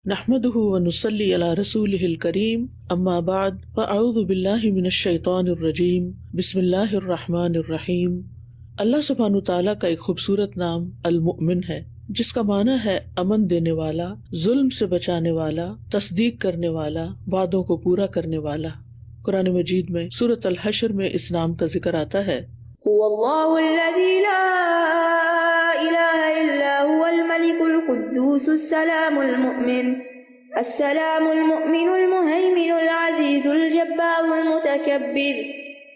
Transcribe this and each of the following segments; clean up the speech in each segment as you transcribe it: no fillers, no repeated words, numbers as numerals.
نحمده ونصلي على رسوله الكريم اما بعد فاعوذ باللہ من الشیطان الرجیم بسم اللہ الرحمن الرحیم۔ اللہ سبحانہ تعالیٰ کا ایک خوبصورت نام المؤمن ہے، جس کا معنی ہے امن دینے والا، ظلم سے بچانے والا، تصدیق کرنے والا، وعدوں کو پورا کرنے والا۔ قرآن مجید میں سورۃ الحشر میں اس نام کا ذکر آتا ہے، هو اللہ الذی لا الہ الا هو الملک القدوس السلام المؤمن المهيمن العزيز الجبار المتكبر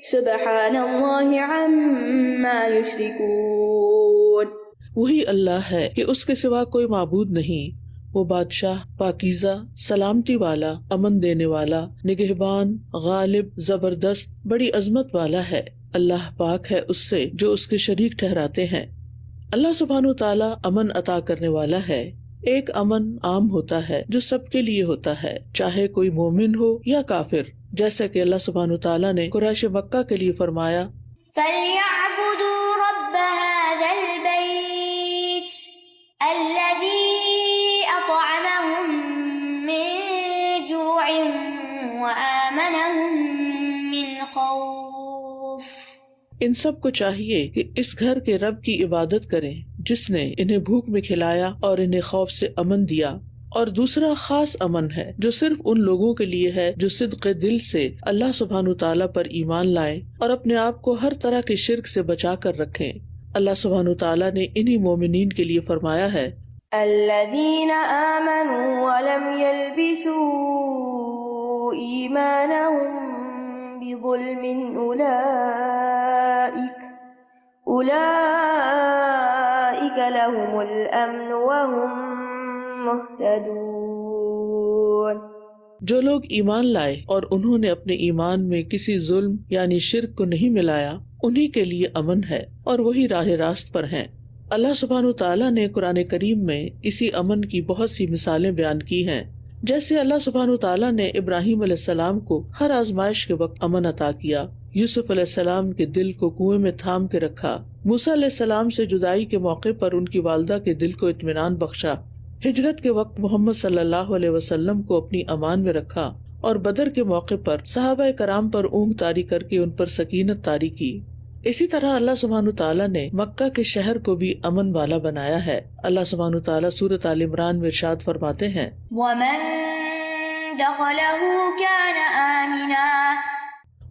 سبحان اللہ عما یشرکون۔ وہی اللہ ہے کہ اس کے سوا کوئی معبود نہیں، وہ بادشاہ، پاکیزہ، سلامتی والا، امن دینے والا، نگہبان، غالب، زبردست، بڑی عظمت والا ہے۔ اللہ پاک ہے اس سے جو اس کے شریک ٹھہراتے ہیں۔ اللہ سبحانہ تعالیٰ امن عطا کرنے والا ہے۔ ایک امن عام ہوتا ہے جو سب کے لیے ہوتا ہے، چاہے کوئی مومن ہو یا کافر، جیسا کہ اللہ سبحانہ تعالیٰ نے قریش مکہ کے لیے فرمایا، فَلْيَعْبُدُوا رَبَّ هَذَا الْبَيْتِ الَّذِي أَطْعَمَهُم مِّن جُوعٍ وَآمَنَهُم مِّن خَوْفٍ۔ ان سب کو چاہیے کہ اس گھر کے رب کی عبادت کریں جس نے انہیں بھوک میں کھلایا اور انہیں خوف سے امن دیا۔ اور دوسرا خاص امن ہے جو صرف ان لوگوں کے لیے ہے جو صدق دل سے اللہ سبحانہ تعالیٰ پر ایمان لائیں اور اپنے آپ کو ہر طرح کے شرک سے بچا کر رکھیں۔ اللہ سبحانہ تعالیٰ نے انہی مومنین کے لیے فرمایا ہے، الذین آمنوا ولم يلبسوا ایمانهم بظلم اولئک لهم الامن وهم مہتدون۔ جو لوگ ایمان لائے اور انہوں نے اپنے ایمان میں کسی ظلم یعنی شرک کو نہیں ملایا، انہی کے لیے امن ہے اور وہی راہ راست پر ہیں۔ اللہ سبحانہ تعالیٰ نے قرآن کریم میں اسی امن کی بہت سی مثالیں بیان کی ہیں، جیسے اللہ سبحانہ تعالیٰ نے ابراہیم علیہ السلام کو ہر آزمائش کے وقت امن عطا کیا، یوسف علیہ السلام کے دل کو کنویں میں تھام کے رکھا، موسیٰ علیہ السلام سے جدائی کے موقع پر ان کی والدہ کے دل کو اطمینان بخشا، ہجرت کے وقت محمد صلی اللہ علیہ وسلم کو اپنی امان میں رکھا، اور بدر کے موقع پر صحابہ کرام پر اونگ طاری کر کے ان پر سکینت طاری کی۔ اسی طرح اللہ سبحانہ تعالیٰ نے مکہ کے شہر کو بھی امن والا بنایا ہے۔ اللہ سبحانہ تعالیٰ سورۃ آل عمران میں ارشاد فرماتے ہیں، وَمَن دَخَلَهُ كَانَ آمِنًا،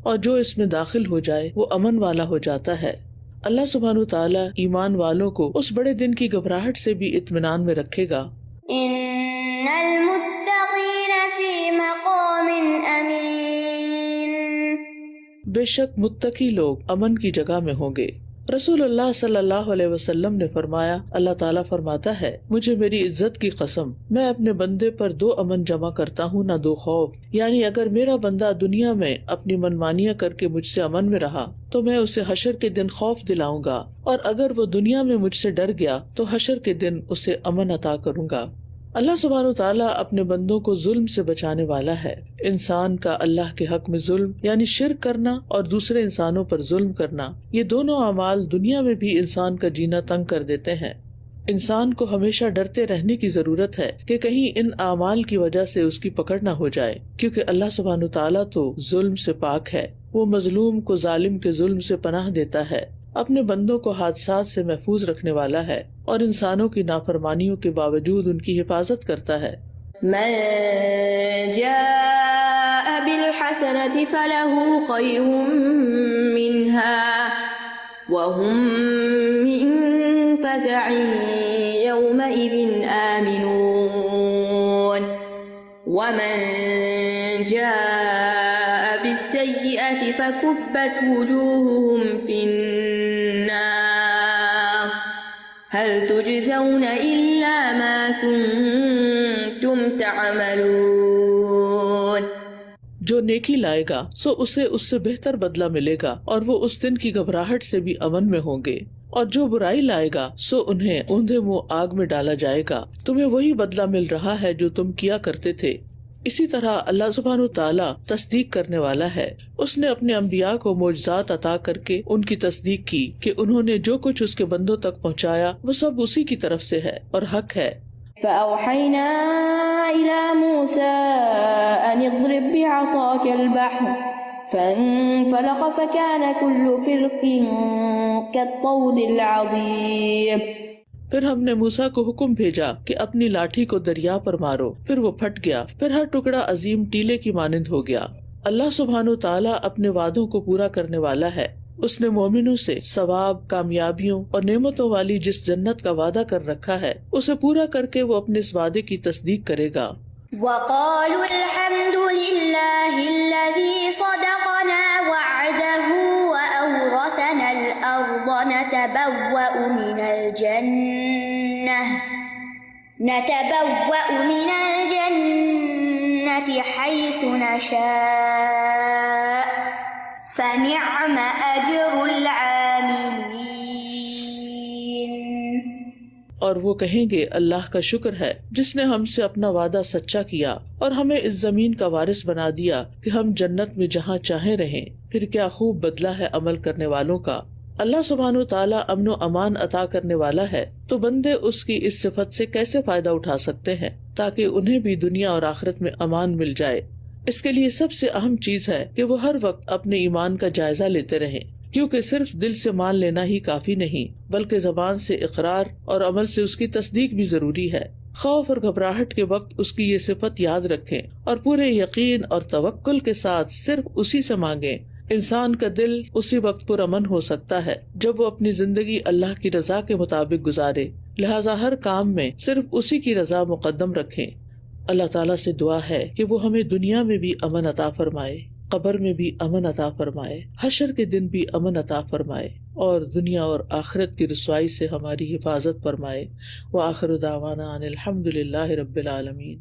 اور جو اس میں داخل ہو جائے وہ امن والا ہو جاتا ہے۔ اللہ سبحانہ تعالیٰ ایمان والوں کو اس بڑے دن کی گھبراہٹ سے بھی اطمینان میں رکھے گا۔ إِنَّ الْمُتَّقِينَ فِي مَقَامٍ أَمِينٍ، بے شک متقی لوگ امن کی جگہ میں ہوں گے۔ رسول اللہ صلی اللہ علیہ وسلم نے فرمایا، اللہ تعالیٰ فرماتا ہے، مجھے میری عزت کی قسم، میں اپنے بندے پر 2 امن جمع کرتا ہوں نہ 2 خوف۔ یعنی اگر میرا بندہ دنیا میں اپنی منمانیاں کر کے مجھ سے امن میں رہا تو میں اسے حشر کے دن خوف دلاؤں گا، اور اگر وہ دنیا میں مجھ سے ڈر گیا تو حشر کے دن اسے امن عطا کروں گا۔ اللہ سبحانہ تعالیٰ اپنے بندوں کو ظلم سے بچانے والا ہے۔ انسان کا اللہ کے حق میں ظلم یعنی شرک کرنا اور دوسرے انسانوں پر ظلم کرنا، یہ دونوں اعمال دنیا میں بھی انسان کا جینا تنگ کر دیتے ہیں۔ انسان کو ہمیشہ ڈرتے رہنے کی ضرورت ہے کہ کہیں ان اعمال کی وجہ سے اس کی پکڑ نہ ہو جائے، کیونکہ اللہ سبحانہ تعالیٰ تو ظلم سے پاک ہے۔ وہ مظلوم کو ظالم کے ظلم سے پناہ دیتا ہے، اپنے بندوں کو حادثات سے محفوظ رکھنے والا ہے، اور انسانوں کی نافرمانیوں کے باوجود ان کی حفاظت کرتا ہے۔ من جاء بالحسنة فله خير منها وهم من فزع يومئذ آمنون ومن جاء بالسيئة فكبت وجوههم في النار هل تجزون إلا ما كنتم تعملون۔ جو نیکی لائے گا سو اسے اس سے بہتر بدلہ ملے گا، اور وہ اس دن کی گھبراہٹ سے بھی امن میں ہوں گے، اور جو برائی لائے گا سو انہیں اوندھے منہ آگ میں ڈالا جائے گا، تمہیں وہی بدلہ مل رہا ہے جو تم کیا کرتے تھے۔ اسی طرح اللہ سبحانہ تعالیٰ تصدیق کرنے والا ہے، اس نے اپنے انبیاء کو معجزات عطا کر کے ان کی تصدیق کی کہ انہوں نے جو کچھ اس کے بندوں تک پہنچایا وہ سب اسی کی طرف سے ہے اور حق ہے۔ فأوحينا إلى اضرب بعصاك البحر فانفلق فكان كل فرق كالطود العظيم. پھر ہم نے موسیٰ کو حکم بھیجا کہ اپنی لاٹھی کو دریا پر مارو، پھر وہ پھٹ گیا، پھر ہر ٹکڑا عظیم ٹیلے کی مانند ہو گیا. اللہ سبحانہ تعالیٰ اپنے وعدوں کو پورا کرنے والا ہے. اس نے مومنوں سے ثواب، کامیابیوں اور نعمتوں والی جس جنت کا وعدہ کر رکھا ہے اسے پورا کر کے وہ اپنے اس وعدے کی تصدیق کرے گا. وقالوا الحمد لله الذي صدقنا وعده وأورثنا الأرض نتبوأ من الجنة حيث نشاء فنعم أجر العاملين. اور وہ کہیں گے اللہ کا شکر ہے جس نے ہم سے اپنا وعدہ سچا کیا اور ہمیں اس زمین کا وارث بنا دیا کہ ہم جنت میں جہاں چاہیں رہیں. پھر کیا خوب بدلہ ہے عمل کرنے والوں کا. اللہ سبحانہ تعالیٰ امن و امان عطا کرنے والا ہے تو بندے اس کی اس صفت سے کیسے فائدہ اٹھا سکتے ہیں تاکہ انہیں بھی دنیا اور آخرت میں امان مل جائے. اس کے لیے سب سے اہم چیز ہے کہ وہ ہر وقت اپنے ایمان کا جائزہ لیتے رہیں، کیونکہ صرف دل سے مان لینا ہی کافی نہیں بلکہ زبان سے اقرار اور عمل سے اس کی تصدیق بھی ضروری ہے. خوف اور گھبراہٹ کے وقت اس کی یہ صفت یاد رکھیں اور پورے یقین اور توکل کے ساتھ صرف اسی سے مانگیں. انسان کا دل اسی وقت پرامن ہو سکتا ہے جب وہ اپنی زندگی اللہ کی رضا کے مطابق گزارے. لہٰذا ہر کام میں صرف اسی کی رضا مقدم رکھیں. اللہ تعالیٰ سے دعا ہے کہ وہ ہمیں دنیا میں بھی امن عطا فرمائے، قبر میں بھی امن عطا فرمائے، حشر کے دن بھی امن عطا فرمائے اور دنیا اور آخرت کی رسوائی سے ہماری حفاظت فرمائے. وآخر دعوانا ان الحمد للہ رب العالمین.